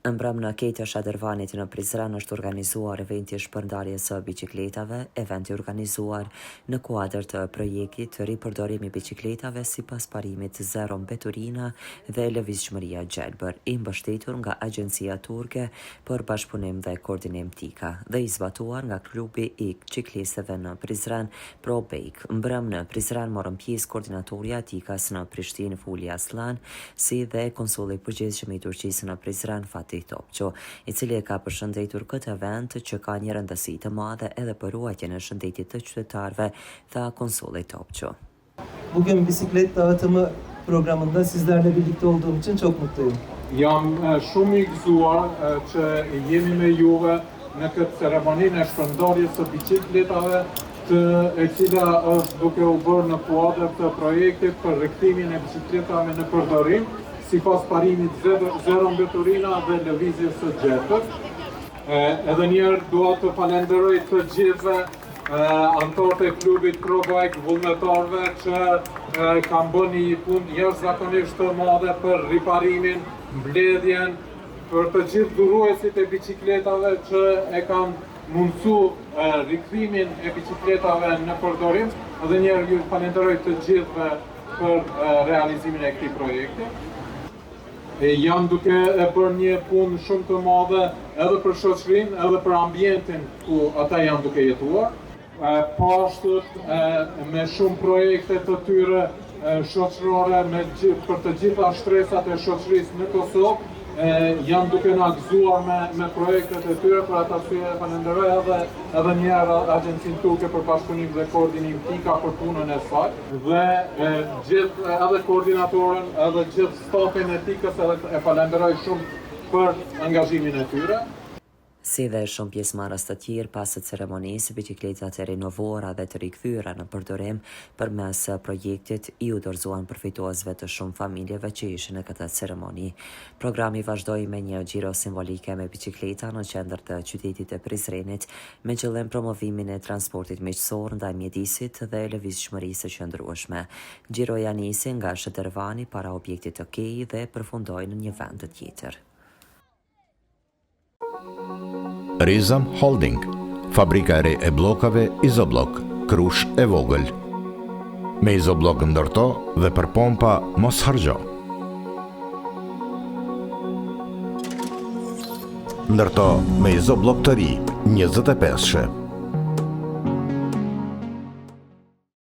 Mbrëmnë Keitja Shadërvanit në Prizren është organizuar eventi i shpërndarjes së biçikletave, eventi organizuar në kuadër të projektit ripërdorimi i biçikletave sipas parimit Zero Mbeturina dhe Lëvizshmëria Gjelbër, i mbështetur nga Agjencia Turke për Bashkëpunim dhe Koordinim TIKA dhe i zbatuar nga klubi i ciklistëve në Prizren ProBike. Mbrëmnë në Prizren morën pjesë koordinatorja TIKA-s në Prishtinë Fuli Aslan, si dhe konsulli i përgjithshëm i Turqisë në Prizren Topço, i cili ka përshëndetur këtë event që ka një rëndësi të madhe edhe për ruajtjen e shëndetit të qytetarëve, tha konsulli Topço. Bugün bisiklet dağıtımı programında sizlerle birlikte olduğum için çok mutluyum. Jam shumë i gëzuar që jemi me juve në këtë ceremoninë e shpërndarjes së biçikletave, e cila është duke u bërë në kuadër të projektit për rikthimin e biçikletave në përdorim, sipas parimit Zero Mbeturina dhe Lëvizjes së Gjelbër. Edhe njerë dua të falenderoj të gjithëve anëtarët e klubit ProBike, vullnetarëve që kanë bërë një punë jashtëzakonisht të madhe për riparimin, mbledhjen, për të gjithë dhuruesit e biçikletave që e kanë mundësu rikthimin e biçikletave në përdorim. Edhe njerë ju falenderoj të gjithëve për realizimin e këtij projekti. Jam duke e bërë një punë shumë të madhe edhe për shoqërinë, edhe për ambientin ku ata janë duke jetuar. Pashtot me shumë projekte të tyre shoqërore për të gjitha shtresat e shoqërisë në Kosovë, janë duke na gëzuar me projektet e tyre, për ata arsye falenderoj edhe një herë Agjencinë Turke për Bashkëpunim dhe Koordinim TIKA për punën e saj, dhe gjithë edhe koordinatorën, edhe gjithë stafin e TIKA-s e falenderoj shumë për angazhimin e tyre. Si dhe shumë pjesëmarrës të tjerë pas ceremonisë, biçikletat e rinovuara dhe të rikthyera në përdorim përmes projektit i u dorëzuan përfituesve të shumë familjeve që ishin në këtë ceremoni. Programi vazhdoi me një xhiro simbolike me biçikleta në qendër të qytetit të Prizrenit, me qëllim promovimin e transportit miqësor ndaj mjedisit dhe lëvizshmërisë së qëndrueshme. Xhiroja nisi nga Shadërvani para objektit të Kej dhe përfundoi në një vend tjetër. Rizam Holding, fabrika e re e bllokave Izoblok, Krush e vogël. Me Izoblok ndërto dhe për pompa mos harxho. Ndërto me Izoblok të ri, 25-she.